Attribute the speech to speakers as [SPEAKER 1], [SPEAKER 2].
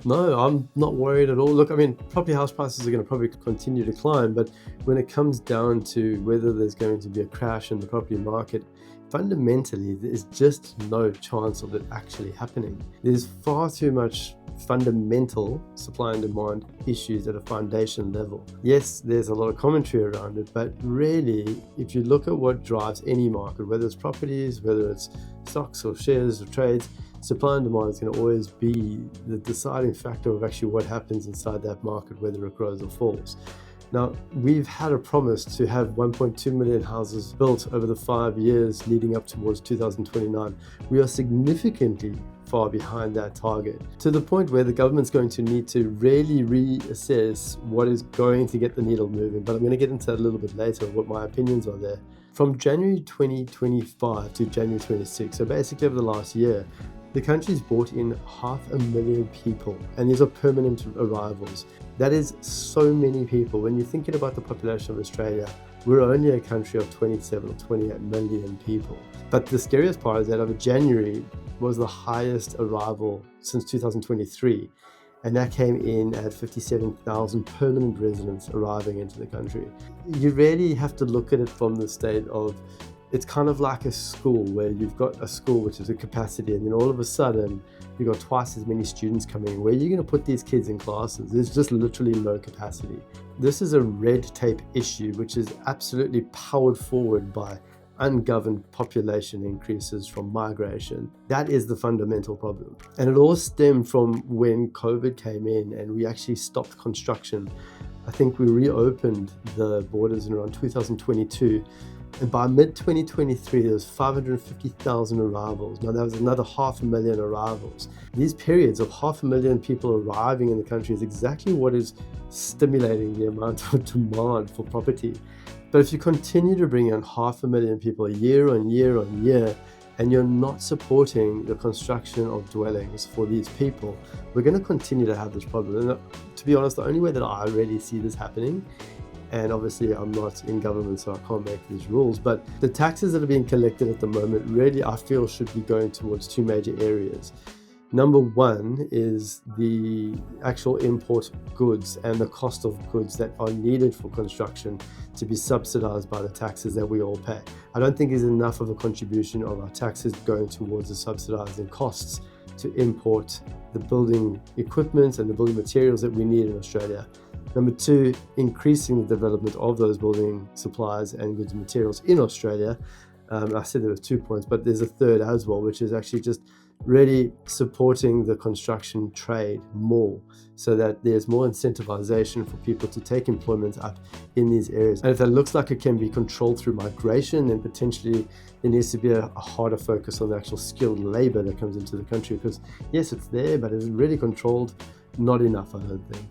[SPEAKER 1] No, I'm not worried at all. Look, I mean, property house prices are going to probably continue to climb, but when it comes down to whether there's going to be a crash in the property market, fundamentally, there's just no chance of it actually happening. There's far too much fundamental supply and demand issues at a foundation level. Yes, there's a lot of commentary around it, but really, if you look at what drives any market, whether it's properties, whether it's stocks or shares or trades, supply and demand is going to always be the deciding factor of actually what happens inside that market, whether it grows or falls. Now, we've had a promise to have 1.2 million houses built over the 5 years leading up towards 2029. We are significantly far behind that target, to the point where the government's going to need to really reassess what is going to get the needle moving. But I'm going to get into that a little bit later, what my opinions are there. From January 2025 to January 26, so basically over the last year, the country's brought in 500,000 people, and these are permanent arrivals. That is so many people. When you're thinking about the population of Australia, we're only a country of 27 or 28 million people. But the scariest part is that over January was the highest arrival since 2023. And that came in at 57,000 permanent residents arriving into the country. You really have to look at it from the state of, it's kind of like a school where you've got a school which is a capacity, and then all of a sudden you've got twice as many students coming in. Where are you going to put these kids in classes? There's just literally no capacity. This is a red tape issue which is absolutely powered forward by ungoverned population increases from migration. That is the fundamental problem. And it all stemmed from when COVID came in and we actually stopped construction. I think we reopened the borders in around 2022. And by mid-2023, there was 550,000 arrivals. Now, that was another 500,000 arrivals. These periods of 500,000 people arriving in the country is exactly what is stimulating the amount of demand for property. But if you continue to bring in 500,000 people year on year on year, and you're not supporting the construction of dwellings for these people, we're going to continue to have this problem. And to be honest, the only way that I really see this happening, and obviously I'm not in government so I can't make these rules, but the taxes that are being collected at the moment really I feel should be going towards two major areas. Number one is the actual import goods and the cost of goods that are needed for construction to be subsidized by the taxes that we all pay. I don't think there's enough of a contribution of our taxes going towards the subsidizing costs to import the building equipment and the building materials that we need in Australia. Number two, increasing the development of those building supplies and goods and materials in Australia. I said there were 2 points, but there's a third as well, which is actually just really supporting the construction trade more so that there's more incentivization for people to take employment up in these areas. And if that looks like it can be controlled through migration, then potentially there needs to be a harder focus on the actual skilled labor that comes into the country, because yes, it's there, but is it really controlled? Not enough, I don't think.